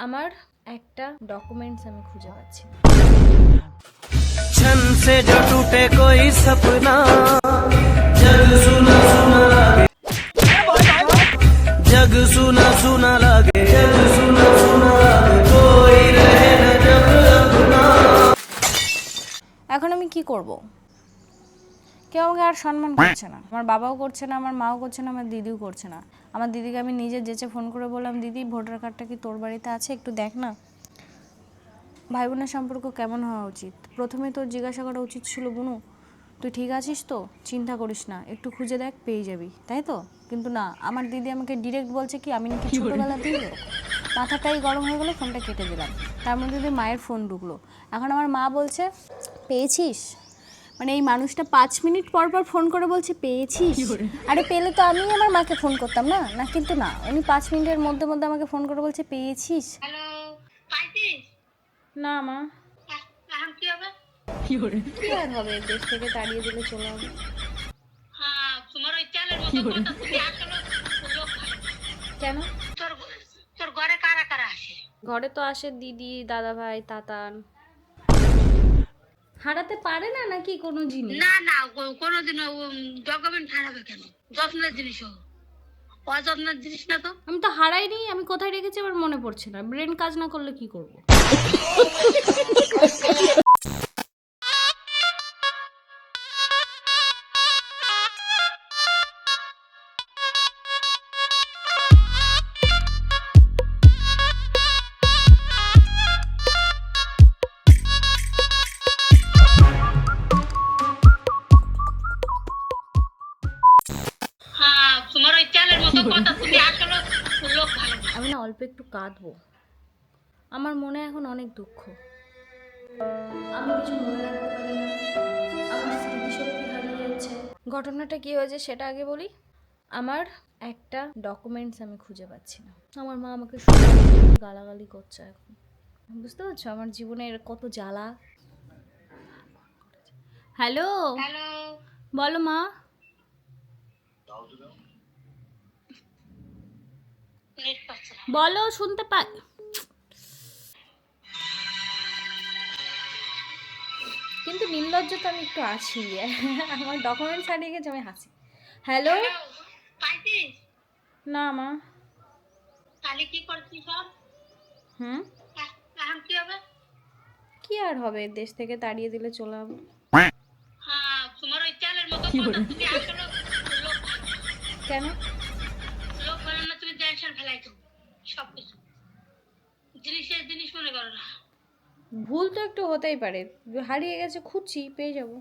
আমার একটা ডকুমেন্টস আমি খুঁজে পাচ্ছি না। क्षण से जो टूटे कोई सपना जग सुना सुना लागे जग सुना सुना लागे जग सुना सुना लागे कोई रहे न जब अपना। এখন আমি কি করব? কেউ আমাকে আর সম্মান করছে না, আমার বাবাও করছে না, আমার মাও করছে না, আমার দিদিও করছে না। আমার দিদিকে আমি নিজে যেচে ফোন করে বললাম, দিদি ভোটার কার্ডটা কি তোর বাড়িতে আছে, একটু দেখ না। ভাই বোনের সম্পর্ক কেমন হওয়া উচিত? প্রথমে তোর জিজ্ঞাসা করা উচিত ছিল, বুনু তুই ঠিক আছিস তো, চিন্তা করিস না, একটু খুঁজে দেখ, পেয়ে যাবি, তাই তো? কিন্তু না, আমার দিদি আমাকে ডিরেক্ট বলছে কি আমি নাকি ছোটোবেলা দিয়ে মাথাটাই গরম হয়ে গেলো, ফোনটা কেটে দিলাম। তার মধ্যে দিয়ে মায়ের ফোন ঢুকলো। এখন আমার মা বলছে পেয়েছিস, মানে এই মানুষটা 5 মিনিট পর পর ফোন করে বলছে পেয়েছিস। আরে পেলে তো আমি আমার মাকে ফোন করতাম না, না কিন্তু না, উনি 5 মিনিটের মধ্যে মধ্যে আমাকে ফোন করে বলছে পেয়েছিস। হ্যালো, পাইছিস? না মা। এখন কি হবে? কি আর হবে, দেশ থেকে তাড়িয়ে দিলে চলে যাবে। হ্যাঁ, তোমার ওই চালের মতো কথা, তুমি আসলে লোক ভালো। কেন? তোর তোর ঘরে কারা কারা আসে? ঘরে তো আসে দিদি, দাদা ভাই, তাতান। হারাতে পারে না নাকি কোনো জিনিস? না না, কোনোদিনও ডকুমেন্ট হারাবে কেন? যত্নের জিনিস হোক, অযত্নের জিনিস না তো। আমি তো হারাইনি, আমি কোথায় রেখেছি আমার মনে পড়ছে না। ব্রেন কাজ না করলে কি করব? হ্যাঁ, তোমার ওই চালের মতো কথা, তুমি আসলে লোক ভালো। আমি না অল্প একটু কাঁদবো। আমার মনে এখন অনেক দুঃখ। আমি কিছু মনে রাখতে পারি না, আমার স্মৃতিশক্তি হারিয়ে যাচ্ছে। ঘটনাটা কি হয়েছে সেটা আগে বলি। আমার একটা ডকুমেন্টস আমি খুঁজে পাচ্ছি না। আমার মা আমাকে গালাগালি করছে এখন। বুঝতে পারছো আমার জীবনের কত জ্বালা। হ্যালো, হ্যালো, বলো মা। নেট পাচ্ছে না। বলো, শুনতে পাই। কিন্তু নির্লজ্জ তো আমি একটু আছি। আমার ডকুমেন্টস হারিয়ে গেছে, আমি হাসি। হ্যালো। হ্যালো, পাইছিস? না মা। তাহলে কি করছিস সব? হুম, এখন কি হবে? কি আর হবে, দেশ থেকে তাড়িয়ে দিলে চলে যাবো। হ্যাঁ, তোমার ওই চালের মতো কথা, তুমি আসলে লোক ভালো। কেন? লোক ভালো না, তুমি টেনশন ফেলাই তো সবকিছু জিনিসের জিনিস মনে করো না। ভুল তো একটু হতেই পারে, হারিয়ে গেছে, খুঁজছি, পেয়ে যাব।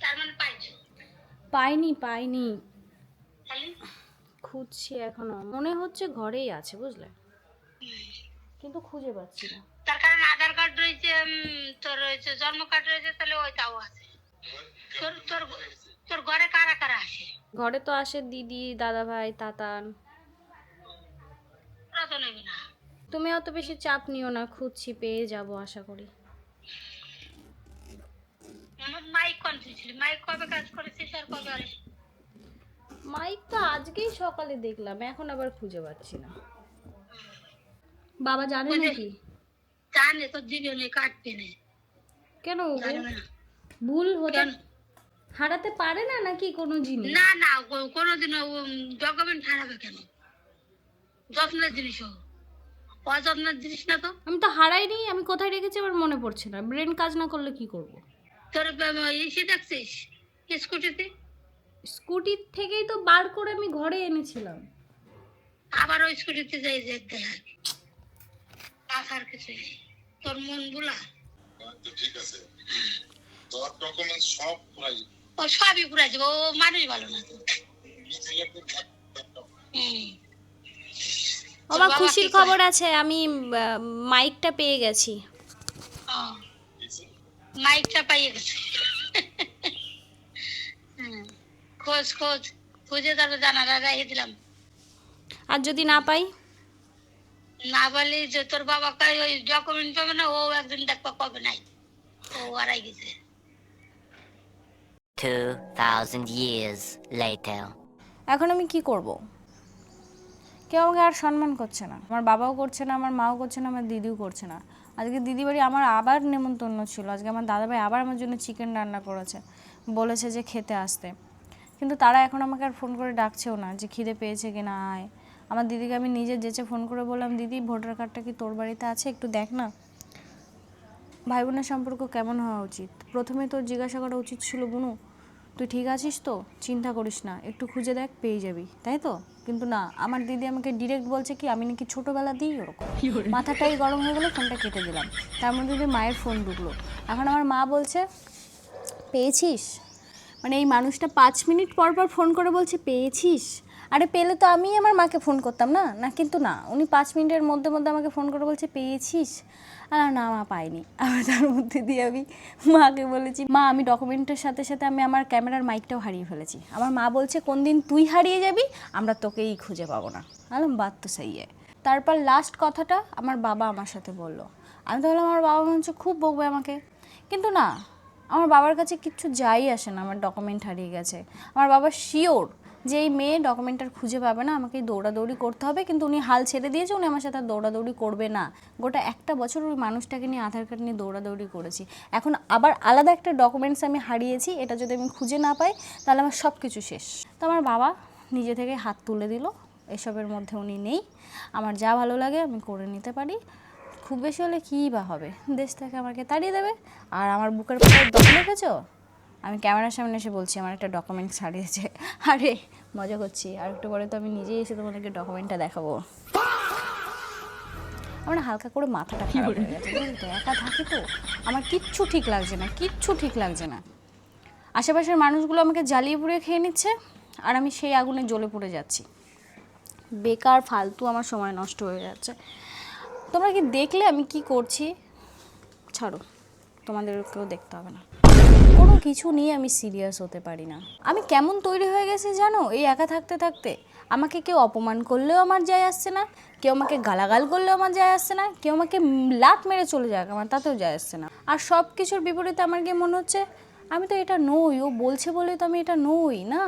তার মানে পাইছো? পাইনি পাইনি, তাহলে খুঁজছি এখনো। মনে হচ্ছে ঘরেই আছে, বুঝলে, কিন্তু খুঁজে পাচ্ছি না। তার কারণে আধার কার্ড রয়েছে, তোর রয়েছে জন্ম কার্ড রয়েছে, তাহলে ওইটাও আছে। তোর তোর তোর ঘরে কারা কারা আসে? ঘরে তো আসে দিদি, দাদা ভাই, তাতান। ওরা তো নেবে না। তুমি অত বেশি চাপ নিও না, খুঁজছি, পেয়ে যাব আশা করি। আমার মাইক কনফিউজ ছিল, মাইক কবে কাজ করেছিস আর কবে আসে? মাইক তো আজকেই সকালে দেখলাম, এখন আবার খুঁজে পাচ্ছি না। বাবা জানে নাকি? জানে তো, দিবে না, কাটবে না। কেন জানবে না ভুল হতে কেন? হারাতে পারে না নাকি কোনো জিনিস? না না, কোনোদিনও ডকুমেন্ট হারাবে কেন? যত্নের জিনিস হোক, অযত্নের জিনিস না তো। আমি তো হারাইনি, আমি কোথায় রেখেছি আমার মনে পড়ছে না। ব্রেন কাজ না করলে কি করব? তোর ইসে দেখছিস স্কুটিতে? স্কুটির থেকেই তো বার করে আমি ঘরে এনেছিলাম। আবার ওই স্কুটিতে যাই দেখতে হয়, আসার কিছু নেই। তোর মন বুলা তো ঠিক আছে, তোর ডকুমেন্টস সব পুরাই ও সবই পুরা যাবে, ও মানুষ ভালো না তো। আমার খুশির খবর আছে, আমি মাইকটা পেয়ে গেছি। মাইকটা পাইয়ে গেছে। খোঁজ খোঁজ খুঁজে তারপর জানালা রেখে দিলাম। আর যদি না পাই? না বলি যে তোর বাবা কয় ওই ডকুমেন্ট পাবে না, ও একদিন দেখবা কবে নাই, ও হারাই গেছে। 2,000 years later. এখন আমি কি করব? কেউ আমাকে আর সম্মান করছে না, আমার বাবাও করছে না, আমার মাও করছে না, আমার দিদিও করছে না। আজকে দিদি বাড়ি আমার আবার নেমন্তন্ন ছিল, আজকে আমার দাদাভাই আবার আমার জন্য চিকেন রান্না করেছে, বলেছে যে খেতে আসতে, কিন্তু তারা এখন আমাকে আর ফোন করে ডাকছেও না যে খিদে পেয়েছে কি না আয়। আমার দিদিকে আমি নিজে যেচে ফোন করে বললাম, দিদি ভোটার কার্ডটা কি তোর বাড়িতে আছে, একটু দেখ না। ভাই বোনের সম্পর্ক কেমন হওয়া উচিত? প্রথমে তোর জিজ্ঞাসা করা উচিত ছিল, বুনু তুই ঠিক আছিস তো, চিন্তা করিস না, একটু খুঁজে দেখ পেয়ে যাবি, তাই তো? কিন্তু না, আমার দিদি আমাকে ডিরেক্ট বলছে কি আমি নাকি ছোটোবেলা দিই ওরকম। মাথাটাই গরম হয়ে গেলো, ফোনটা কেটে দিলাম। তার মধ্যে যদি মায়ের ফোন ঢুকলো, এখন আমার মা বলছে পেয়েছিস, মানে এই মানুষটা 5 মিনিট পর পর ফোন করে বলছে পেয়েছিস। আরে পেলে তো আমি আমার মাকে ফোন করতাম না, না কিন্তু না, উনি 5 মিনিটের মধ্যে মধ্যে আমাকে ফোন করে বলছে পেয়েছিস। আর না মা পাইনি। আর তার মধ্যে দিয়ে আমি মাকে বলেছি, মা আমি ডকুমেন্টের সাথে সাথে আমি আমার ক্যামেরার মাইকটাও হারিয়ে ফেলেছি। আমার মা বলছে কোন দিন তুই হারিয়ে যাবি আমরা তোকেই খুঁজে পাবো না। বললাম বাত তো সেই। তারপর লাস্ট কথাটা আমার বাবা আমার সাথে বলল। আমি তো বললাম আমার বাবা মনে হচ্ছে খুব বকবে আমাকে, কিন্তু না, আমার বাবার কাছে কিচ্ছু যাই আসে না আমার ডকুমেন্ট হারিয়ে গেছে। আমার বাবা শিওর যে এই মেয়ে ডকুমেন্টটা খুঁজে পাবে না, আমাকে দৌড়াদৌড়ি করতে হবে, কিন্তু উনি হাল ছেড়ে দিয়েছে, উনি আমার সাথে দৌড়াদৌড়ি করবে না। গোটা একটা বছর ওই মানুষটাকে নিয়ে আধার কার্ড নিয়ে দৌড়াদৌড়ি করেছি, এখন আবার আলাদা একটা ডকুমেন্টস আমি হারিয়েছি, এটা যদি আমি খুঁজে না পাই তাহলে আমার সব কিছু শেষ। তো আমার বাবা নিজে থেকে হাত তুলে দিল, এসবের মধ্যে উনি নেই, আমার যা ভালো লাগে আমি করে নিতে পারি, খুব বেশি হলে কী বা হবে, দেশ থেকে আমাকে তাড়িয়ে দেবে। আর আমার বুকের পাশে দম রেখেছো, আমি ক্যামেরার সামনে এসে বলছি আমার একটা ডকুমেন্টস হারিয়েছে। আরে মজা করছি, আর একটু পরে তো আমি নিজেই এসে তোমাদেরকে ডকুমেন্টটা দেখাবো। আমার হালকা করে মাথাটা খারাপ হয়ে গেছে, বুঝলি তো, একা থাকি তো, আমার কিচ্ছু ঠিক লাগছে না, কিচ্ছু ঠিক লাগছে না। আশেপাশের মানুষগুলো আমাকে জ্বালিয়ে পুড়িয়ে খেয়ে নিচ্ছে, আর আমি সেই আগুনে জ্বলে পড়ে যাচ্ছি, বেকার ফালতু আমার সময় নষ্ট হয়ে যাচ্ছে। তোমরা কি দেখলে আমি কি করছি? ছাড়ো, তোমাদেরকেও দেখতে হবে না। কোনো কিছু নিয়ে আমি সিরিয়াস হতে পারি না। আমি কেমন তৈরি হয়ে গেছি জানো, এই একা থাকতে থাকতে আমাকে কেউ অপমান করলেও আমার যায় আসছে না, কেউ আমাকে গালাগাল করলেও আমার যায় আসছে না, কেউ আমাকে লাত মেরে চলে যাক আমার তাতেও যায় আসছে না। আর সব কিছুর বিপরীতে আমার গিয়ে মনে হচ্ছে আমি তো এটা নই, ও বলছে বলে তো আমি এটা নই না,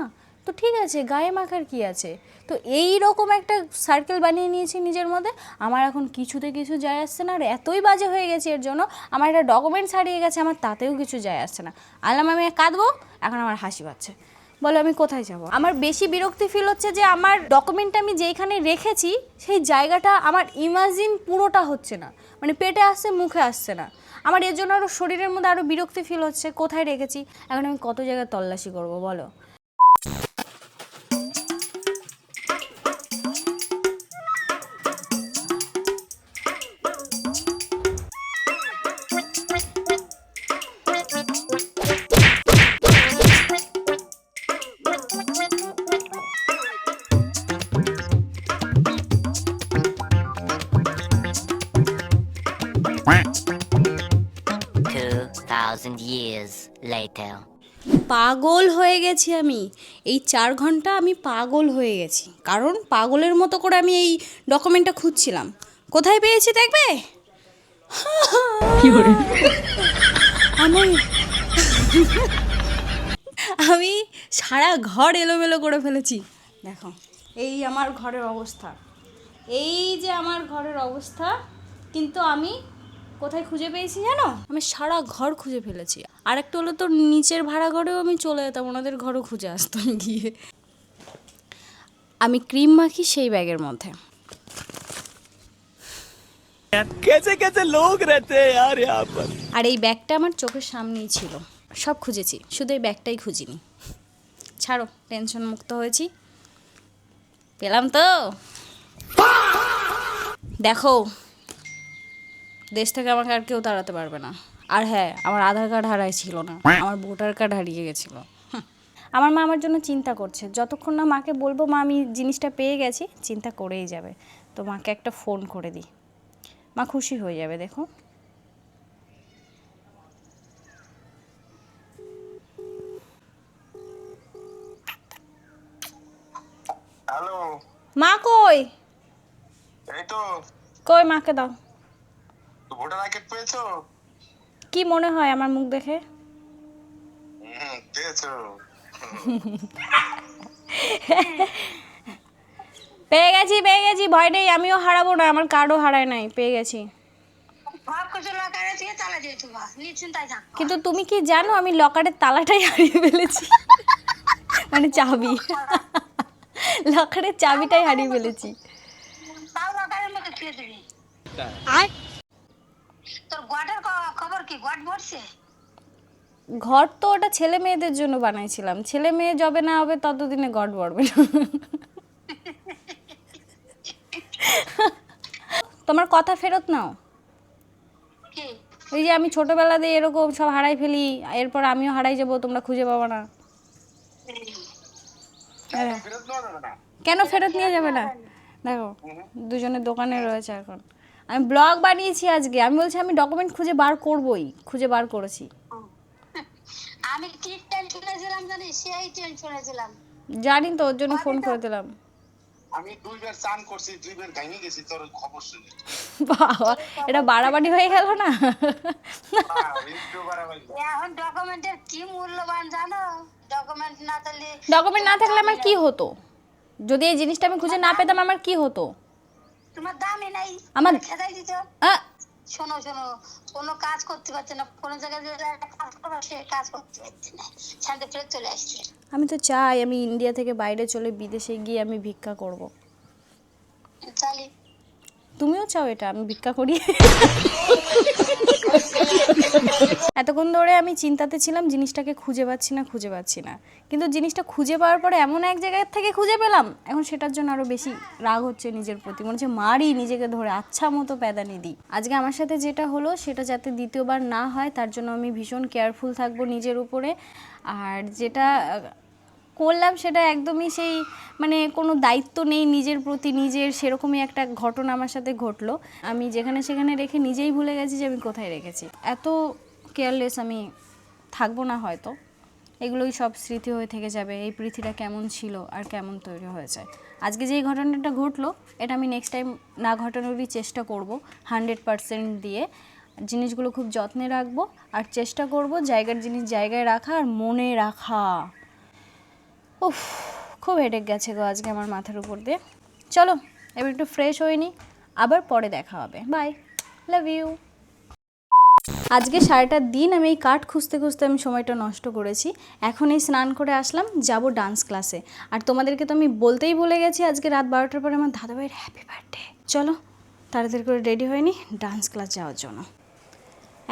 তো ঠিক আছে গায়ে মাখার কি আছে। তো এই রকম একটা সার্কেল বানিয়ে নিয়েছি নিজের মধ্যে, আমার এখন কিছুতে কিছু যায় আসছে না, আর এতই বাজে হয়ে গেছে এর জন্য, আমার একটা ডকুমেন্টস হারিয়ে গেছে আমার তাতেও কিছু যায় আসছে না। আলাম আমি কাঁদবো, এখন আমার হাসি পাচ্ছে, বলো আমি কোথায় যাব। আমার বেশি বিরক্তি ফিল হচ্ছে যে আমার ডকুমেন্টটা আমি যেইখানে রেখেছি সেই জায়গাটা আমার ইমাজিন পুরোটা হচ্ছে না, মানে পেটে আসছে মুখে আসছে না। আমার এর জন্য আরও শরীরের মধ্যে আরও বিরক্তি ফিল হচ্ছে, কোথায় রেখেছি, এখন আমি কত জায়গায় তল্লাশি করবো বলো। years later. পাগল হয়ে গেছি আমি, এই 4 ঘন্টা আমি পাগল হয়ে গেছি, কারণ পাগলের মতো করে আমি এই ডকুমেন্টটা খুঁজছিলাম। কোথায় পেয়েছি দেখবে? আমি সারা ঘর এলোমেলো করে ফেলেছি, দেখো এই আমার ঘরের অবস্থা, এই যে আমার ঘরের অবস্থা, কিন্তু আমি কোথায় খুঁজে পেয়েছি জানো? আমি সারা ঘর খুঁজে ফেলেছি। আর একটা হলো তো নিচের ভাড়া ঘরেও আমি চলে যেতাম, ওনাদের ঘরও খুঁজে আসতাম গিয়ে। আমি ক্রিম মাখি সেই ব্যাগের মধ্যে। कैसे कैसे लोग रहते हैं यार यहाँ पर। আর এই ব্যাগটা আমার চোখের সামনেই ছিল, সব খুঁজেছি, শুধু এই ব্যাগটাই খুঁজিনি। ছাড়ো, টেনশন মুক্ত হয়েছি, পেলাম তো। দেখো, দেশ থেকে আমাকে আর কেউ তাড়াতে পারবে না। আর হ্যাঁ, আমার আধার কার্ড হারাই ছিল না, আমার ভোটার কার্ড হারিয়ে গেছিলো। আমার মা আমার জন্য চিন্তা করছে, যতক্ষণ না মাকে বলবো মা আমি জিনিসটা পেয়ে গেছি, চিন্তা করেই যাবে। তো মাকে একটা ফোন করে দিই, মা খুশি হয়ে যাবে। দেখো হ্যালো, মা কই, এই তো কই মাকে দাও। ভোটার আইডি পেয়েছো? কি মনে হয় আমার মুখ দেখে? পেয়েছো? পেয়ে গেছি, ভয় নেই, আমিও হারাবো না, আমার কার্ডও হারায় নাই, পেয়ে গেছি। সব কিছু লকারে দিয়ে তালা দিয়ে দেবো, নিশ্চিন্তায় থাক। কিন্তু তুমি কি জানো আমি লকারের তালাটাই হারিয়ে ফেলেছি, মানে চাবি, লকারের চাবিটাই হারিয়ে ফেলেছি। তাও লকারের মধ্যে খেয়ে দিবি। তোর গটের খবর কি? গট ভরছে? ঘর তো ওটা ছেলে মেয়েদের জন্য বানাইছিলাম, ছেলে মেয়ে যবে না হবে ততদিনে ঘর ভরবে না। তোমার কথা ফেরত নাও। কি? এই যে আমি ছোটবেলাতে এরকম সব হারাই ফেলি, এরপর আমিও হারাই যাব, তোমরা খুঁজে পাবো না। হ্যাঁ। কেন ফেরত নিয়ে যাবে না? দেখো দুজনের দোকানে রয়েছে এখন। আমি ব্লগ বানিয়েছি আজকে, আমি বলছি আমি ডকুমেন্ট খুঁজে বার করবই, খুঁজে বার করেছি। আমি কি টেনশনে ছিলাম জানিস? সেই টেনশনে ছিলাম। জানি তো, ওর জন্য ফোন করে দিলাম। আমি 2 বার চান করছি, 2 বার ভেঙে গেছি তোর খবর শুনে। বাবা, এটা বাড়াবাড়ি হয়ে গেল না? একটু বাড়াবাড়ি। এখন ডকুমেন্টের কি মূল্যবান জানো? ডকুমেন্ট না থাকলে আমার কি হতো? যদি এই জিনিসটা আমি খুঁজে না পেতাম আমার কি হতো? তোমার দামই নাই, আমার খেদাই দিত। আ, শোনো, কোনো কাজ করতে পারছে না, কোনো জায়গায় যে একটা কাজ করবে সে কাজ করতে পারছে না, শান্তি ফেরত চলে আসছে। আমি তো চাই আমি ইন্ডিয়া থেকে বাইরে চলে বিদেশে গিয়ে আমি ভিক্ষা করব। চালি তুমিও চাও এটা আমি ভিক্ষা করি? এতক্ষণ ধরে আমি চিন্তাতে ছিলাম, জিনিসটাকে খুঁজে পাচ্ছি না, কিন্তু জিনিসটা খুঁজে পাওয়ার পরে এমন এক জায়গা থেকে খুঁজে পেলাম, এখন সেটার জন্য আরো বেশি রাগ হচ্ছে নিজের প্রতি, মনে হচ্ছে মারি নিজেকে ধরে, আচ্ছা মতো প্যাদানি দিই। আজকে আমার সাথে যেটা হলো সেটা যাতে দ্বিতীয়বার না হয় তার জন্য আমি ভীষণ কেয়ারফুল থাকবো নিজের উপরে। আর যেটা করলাম সেটা একদমই সেই মানে কোনো দায়িত্ব নেই নিজের প্রতি, নিজের সেরকমই একটা ঘটনা আমার সাথে ঘটলো। আমি যেখানে সেখানে রেখে নিজেই ভুলে গেছি যে আমি কোথায় রেখেছি। এত কেয়ারলেস আমি থাকবো না হয়তো, এগুলোই সব স্মৃতি হয়ে থেকে যাবে, এই পৃথিবীটা কেমন ছিল আর কেমন তৈরি হয়েছে। আজকে যেই ঘটনাটা ঘটলো এটা আমি নেক্সট টাইম না ঘটানোরই চেষ্টা করব 100% দিয়ে। জিনিসগুলো খুব যত্নে রাখবো আর চেষ্টা করব জায়গার জিনিস জায়গায় রাখা আর মনে রাখা। উফ, খুব হেডেক গেছে গো আজকে আমার মাথার উপর দিয়ে। চলো এবার একটু ফ্রেশ হয়ে নিই, আবার পরে দেখা হবে, বাই, লাভ ইউ। আজকে সারাটা দিন আমি এই কার্ড খুঁজতে আমি সময়টা নষ্ট করেছি। এখন এই স্নান করে আসলাম, যাব ডান্স ক্লাসে। আর তোমাদেরকে তো আমি বলতেই ভুলে গেছি আজকে রাত 12টার পরে আমার দাদাভাইয়ের হ্যাপি বার্থডে। চলো তাড়াতাড়ি করে রেডি হয়ে নিই ডান্স ক্লাস যাওয়ার জন্য।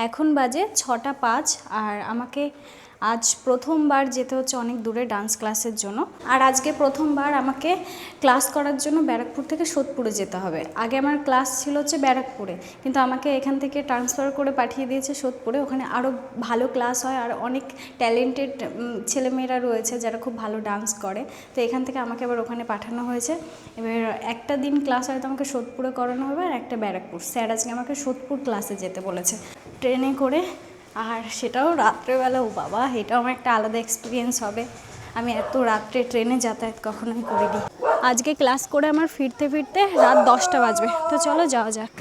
এখন বাজে 6টা 5 আর আমাকে আজ প্রথমবার যেতে হচ্ছে অনেক দূরে ডান্স ক্লাসের জন্য। আর আজকে প্রথমবার আমাকে ক্লাস করার জন্য ব্যারাকপুর থেকে সোদপুরে যেতে হবে। আগে আমার ক্লাস ছিল হচ্ছে ব্যারাকপুরে, কিন্তু আমাকে এখান থেকে ট্রান্সফার করে পাঠিয়ে দিয়েছে সোদপুরে। ওখানে আরও ভালো ক্লাস হয় আর অনেক ট্যালেন্টেড ছেলেমেয়েরা রয়েছে যারা খুব ভালো ডান্স করে। তো এখান থেকে আমাকে আবার ওখানে পাঠানো হয়েছে। এবার একটা দিন ক্লাস হয়তো আমাকে সোদপুরে করানো হবে আর একটা ব্যারাকপুর। স্যার আজকে আমাকে সোদপুর ক্লাসে যেতে বলেছে ট্রেনে করে, আর সেটাও রাত্রেবেলা। ও বাবা, এটাও আমার একটা আলাদা এক্সপিরিয়েন্স হবে। আমি এত রাত্রে ট্রেনে যাতায়াত কখনোই করিনি। আজকে ক্লাস করে আমার ফিরতে রাত 10টা বাজবে। তো চলো যাওয়া যাক।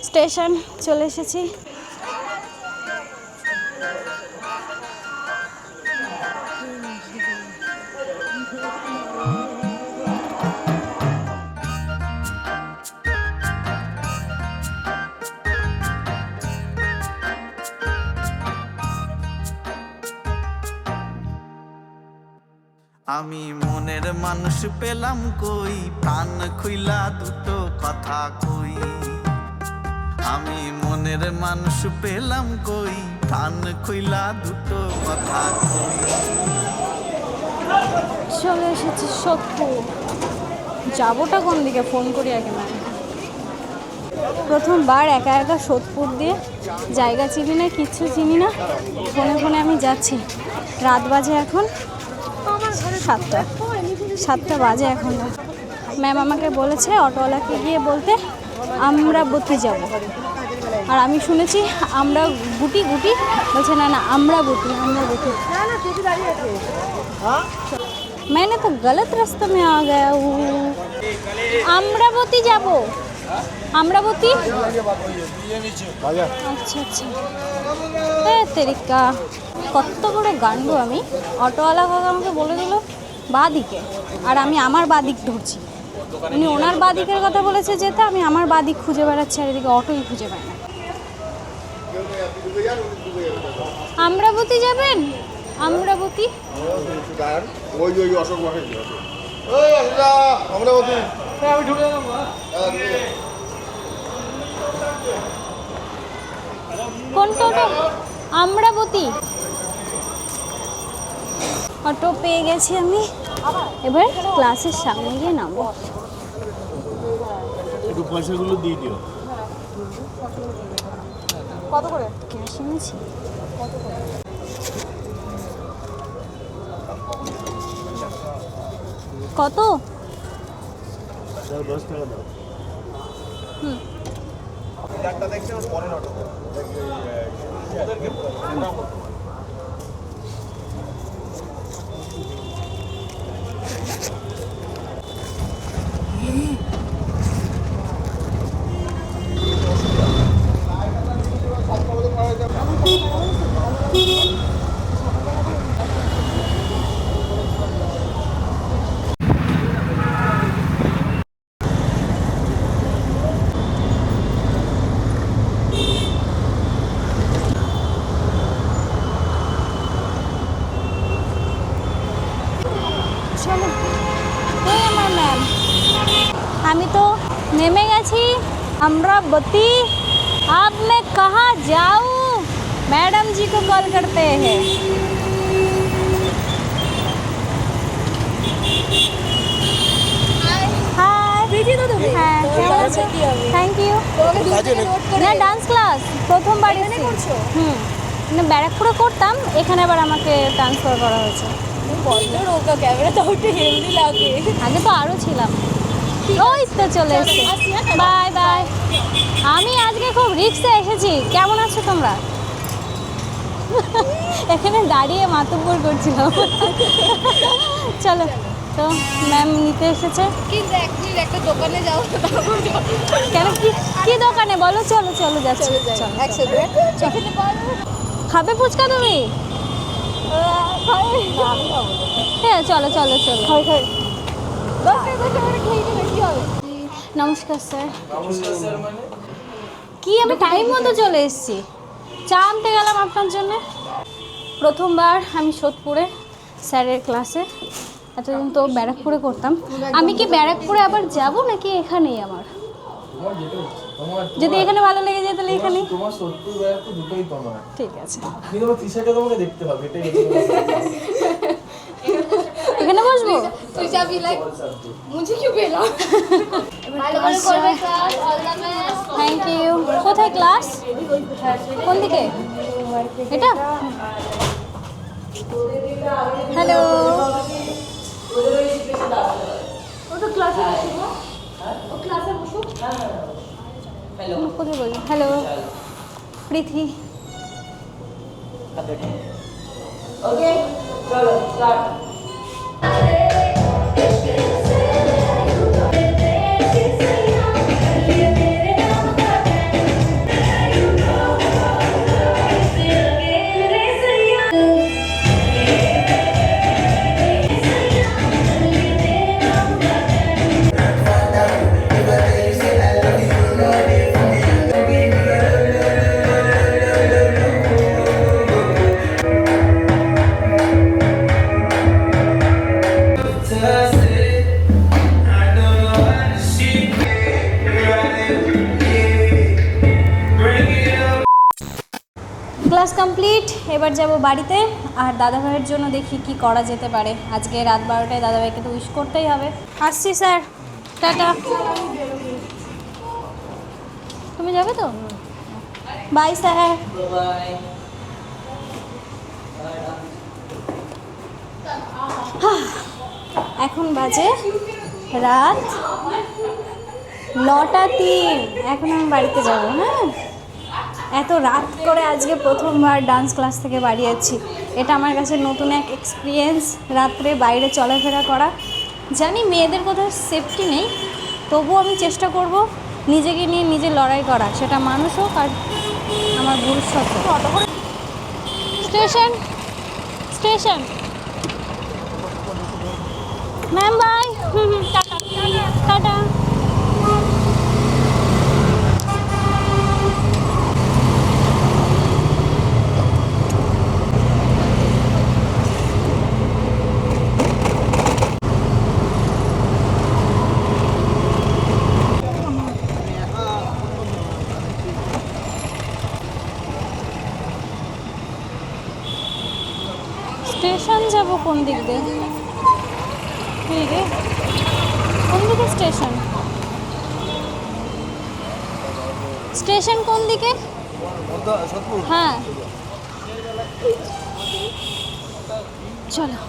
স্টেশন চলে এসেছি। আমি মনের মানুষ পেলাম কই, প্রাণ খুইলা দুটো কথা কই। আমি মনের মানুষ পেলাম কই, প্রাণ খুইলা দুটো কথা কই। চলে এসেছি সোদপুর। যাবোটা কোন দিকে ফোন করি আগে না। প্রথমবার একা একা সোদপুর দিয়ে, জায়গা চিনি না, কিচ্ছু চিনি না, ফোনে আমি যাচ্ছি। রাত বাজে এখন 7টা বাজে এখন। ম্যাম আমাকে বলেছে অটোওয়ালাকে গিয়ে বলতে আমরাবতী যাব। আর আমি শুনেছি আমরা গুটি বলছে না আমরাবতী। मैंने तो गलत रास्ते में आ गया हूँ। আমরাবতী যাব। আমরাবতী, আচ্ছা তেরিকা, কত বড় গান্ডু আমি। অটোওয়ালা কাকা আমাকে বলে দিল বাঁ দিকে, আর আমি আমার বাঁ দিক ধরছি। উনি ওনার বাদিকের কথা বলেছে যেতে, আমি আমার বাদিক খুঁজে বেড়াচ্ছি আর এদিকে অটোই খুঁজে পাই না। আমরাবতী যাবেন? আমরাবতী ওই ওই অশোক মাঠে অমরাবতী আমি ঢুকে গেলাম। কোন টোটো? আমরাবতী অটো পেয়ে গেছি আমি। এবার ক্লাসের সামনে গিয়ে নামবো। একটু পয়সাগুলো দিয়ে দিও। কত করে ক্যাশ এনেছি? কত? 10 টাকা দাও। একটা দেখছি পরের অটো চলো, ওই আমার ম্যাম। আমি তো নেমে গেছি अमरावती। अब मैं कहाँ जाऊँ? मैडम जी को कॉल करते हैं। हाय বিজি তো তুমি? হ্যাঁ, কেমন আছো? Thank you. না, ডান্স ক্লাস প্রথমবার এখানে করছো? না, ব্যারাকপুরে করতাম, এখানে আবার আমাকে ট্রান্সফার করা হয়েছে। বলতো রোকা ক্যামেরা তো একটু হেলদি লাগে। আগে তো আরও ছিলাম। ওই তো চলে এসেছে। Bye bye. আমি আজকে খুব রিক্সে এসেছি। কেমন আছো তোমরা? এখানে দাঁড়িয়ে মাতব্বর করছিলাম। চলো, তো ম্যাম নিতে এসেছে। কিন্তু অ্যাকচুয়ালি একটা দোকানে যাও, কেন? কি দোকানে বলো? চলো চলো যাচ্ছি। চলো একসাথে এখানে খাবে ফুচকা তুমি? হ্যাঁ চলো চলো চলো। নমস্কার স্যার। কি আমি টাইম মতো চলে এসেছি। চা আনতে গেলাম আপনার জন্য। প্রথমবার আমি সোদপুরে স্যারের ক্লাসে, এতদিন তো ব্যারাকপুরে করতাম। আমি কি ব্যারাকপুরে আবার যাব নাকি এখানেই আমার? যদি এখানে ভালো লেগে যায় তাহলে এখানেই। তোমার সোদপুর ব্যারাকপুর দুটোই তোমার। ঠিক আছে, কিন্তু তোমার টি-শার্টে তোমাকে দেখতে হবে, এটাই এখানে বসবো। তুই যাবি লাইক মুঝে কি পেলা? ভালো করে করবে sir, all the best. Thank you. কোথায় ক্লাস? কোন দিকে? এটা? হ্যালো। ও তো ক্লাসে বসবো। ও ক্লাসে বসো। হ্যালো। কোথায় বলি? হ্যালো প্রীতি। ওকে চলো স্টার্ট। Class complete. এবার যাব বাড়িতে, আর দাদাভাইয়ের জন্য দেখি কি করা যেতে পারে। আজকে রাত 12টায় দাদাভাইকে তো উইশ করতেই হবে। আসছি স্যার, টাটা। তুমি যাবে তো? Bye sir. বাই। এখন বাজে রাত 9:03। এখন আমি বাড়িতে যাব। হ্যাঁ, এত রাত করে আজকে প্রথমবার ডান্স ক্লাস থেকে বাড়ি যাচ্ছি। এটা আমার কাছে নতুন এক এক্সপিরিয়েন্স, রাত্রে বাইরে চলাফেরা করা। জানি মেয়েদের কোথাও সেফটি নেই, তবুও আমি চেষ্টা করব নিজেকে নিয়ে নিজে লড়াই করা, সেটা মানুষ হোক আর আমার ভবিষ্যৎ হোক। Station station ma'am, bye. Tata. Tata. Station যাব কোন দিক দিয়ে? এই রে, কোন দিকে স্টেশন? স্টেশন কোন দিকে? হ্যাঁ চলো,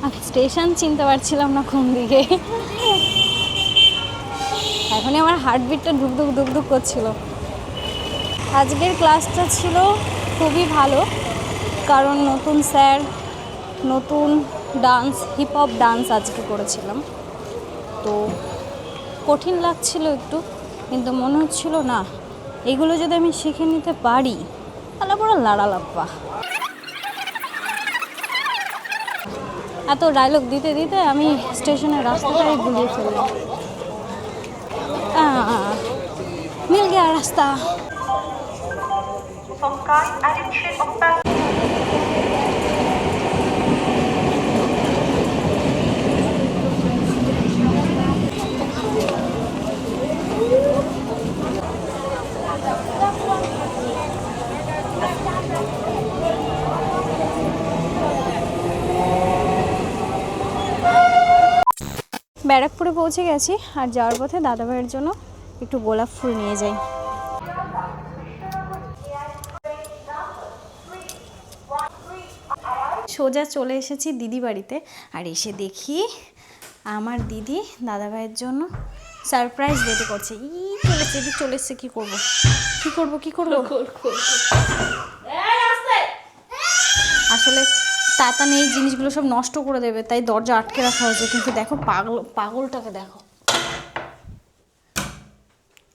আমি স্টেশন চিনতে পারছিলাম না কোন দিকে। এখনই আমার হার্টবিটটা ধুকধুক ধুকধুক করছিল। আজকের ক্লাসটা ছিল খুবই ভালো, কারণ নতুন স্যার, নতুন ডান্স, হিপ হপ ডান্স আজকে করেছিলাম। তো কঠিন লাগছিল একটু, কিন্তু মনে হচ্ছিল না এগুলো যদি আমি শিখে নিতে পারি তাহলে বড় লাড়ালাপ্পা। এত ডায়লগ দিতে দিতে আমি স্টেশনের রাস্তাটাই ভুলিয়ে ফেললাম। মিল গিয়া রাস্তা। ব্যারাকপুরে পৌঁছে গেছি, আর যাওয়ার পথে দাদাভাইয়ের জন্য একটু গোলাপ ফুল নিয়ে যাই। সোজা চলে এসেছি দিদি বাড়িতে, আর এসে দেখি আমার দিদি দাদাভাইয়ের জন্য সারপ্রাইজ রেডি করছে। চলে এসছে, কি করব আসলে তাতা নেই, জিনিসগুলো সব নষ্ট করে দেবে, তাই দরজা আটকে রাখা হয়েছে। কিন্তু দেখো পাগলটাকে দেখো,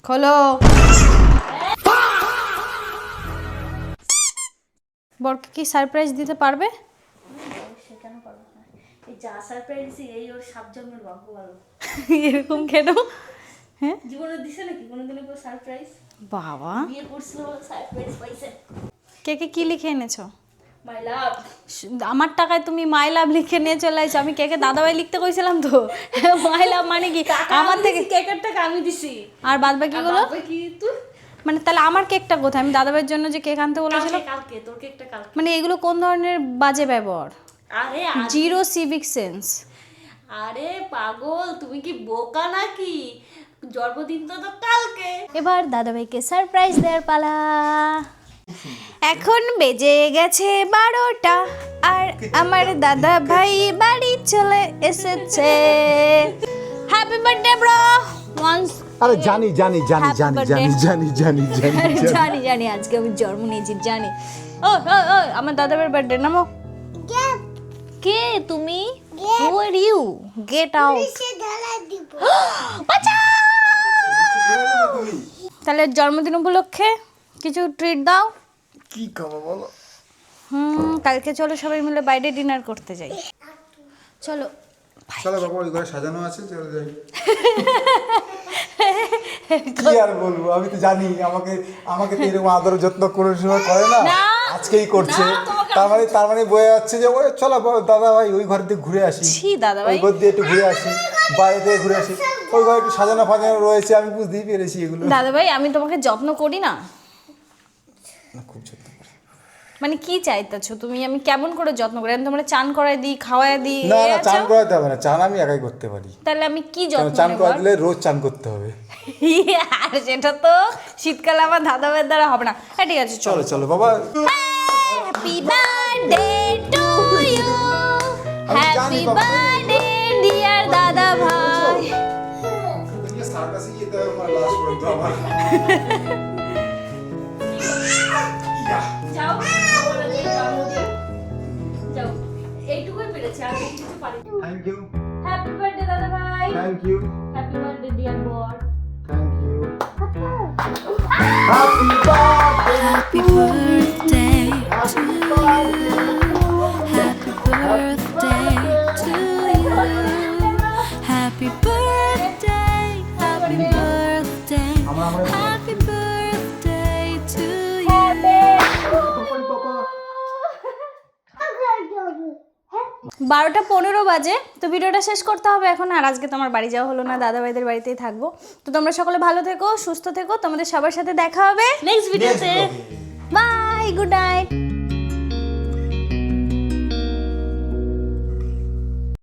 খোলো। বরকে কি সারপ্রাইজ দিতে পারবে? কেন পারবো না, এই যা সারপ্রাইজ দিছি এই ওর সাত জন্মের ভাগ্য ভালো। এরকম কেন? হ্যাঁ, জীবনে দিছে নাকি কোনোদিন কোনো সারপ্রাইজ? বাবা বিয়ে করছিল সারপ্রাইজ পাইছে। কেকে কি লিখে এনেছো? মাই লাভ। আমার টাকায় তুমি মাই লাভ লিখে নিয়ে চলে আসছো। আমি কেকে দাদাভাই লিখতে কইছিলাম তো। মাই লাভ মানে কি? আমার থেকে কেকের টাকা আমি দিছি, আর বাদ বাকিগুলো কি তুই? মানে তাহলে আমার কেকটা কোথায়? আমি দাদাভাইয়ের জন্য যে কেক আনতে বলেছিলাম কালকে, তোর কেকটা কালকে। মানে এগুলো কোন ধরনের বাজে ব্যবহার? আরে জিরো সিভিক সেন্স। আরে পাগল, তুমি কি বোকা নাকি? জন্মদিন তো কালকে। এবার দাদাভাইকে সারপ্রাইজ দেওয়ার পালা। এখন বেজে গেছে 12টা, আর আমার দাদা ভাই বাড়ি চলে এসেছে। Happy birthday bro. ওয়ান্স আরে জানি জানি জানি জানি জানি জানি জানি জানি জানি জানি আজকে আমি জন্ম নিয়েছি জানি। ও ও আমার দাদাভাইয়ের বার্থডে। নামো। কে তুমি? হু আর ইউ? Get out. তাহলে জন্মদিন উপলক্ষে কিছু ট্রিট দাও। কি খাবো বলো? কালকে চলো সবাই মিলে বাইরে ডিনার করতে যাই। চলো চলো বাবা, ওই ঘরে সাজানো আছে, চলো যাই। কি আর বলবো, আমি তো জানি আমাকে তো এরকম আদর যত্ন করে সময় করে না, আজকেই করছে। তার মানে বয়ে যাচ্ছে যে ওই চলো দাদা ভাই ওই ঘর দিয়ে ঘুরে আসি, ওই ঘর দিয়ে একটু ঘুরে আসি, বাইরে থেকে ঘুরে আসি। ওই ঘরে একটু সাজানো ফাজানো রয়েছে, আমি বুঝতেই পেরেছি এগুলো। দাদা ভাই আমি তোমাকে যত্ন করি না? খুব যত্ন করি। মানে কি চাইতেছো তুমি? আমি কেমন করে যত্ন করি? আমি তোমরা চান করাই দিই, খাওয়াই দিই। না না, চান করাতে হবে না, চান আমি একাই করতে পারি। তাহলে আমি কি যত্ন? চান করা দিলে রোজ চান করতে হবে। আর সেটা তো শীতকালে আমার দাদা ভাইয়ের দ্বারা হবে না। হ্যাঁ ঠিক আছে, চলো চলো বাবা। Happy birthday to you, happy birthday dear দাদা ভাই। সার্কাসে যেতে হবে আমার লাস্ট পর্যন্ত আমার। যাও যাও, এইটুকুই পেরেছি, আর কিছু পারি। Thank you. হ্যাপি বার্থডে দাদা ভাই। Thank you. Happy birthday dear বর। Thank you. Happy birthday. Happy birthday to you. Happy birthday to you. Happy birthday. Happy birthday to you. 12:15 বাজে, তো ভিডিওটা শেষ করতে হবে এখন। আর আজকে তোমার বাড়ি যাওয়া হলো না, দাদা ভাইদের বাড়িতেই থাকবো। তো তোমরা সকলে ভালো থেকো, সুস্থ থেকো, তোমাদের সবার সাথে দেখা হবে নেক্সট ভিডিওতে। Bye, good night.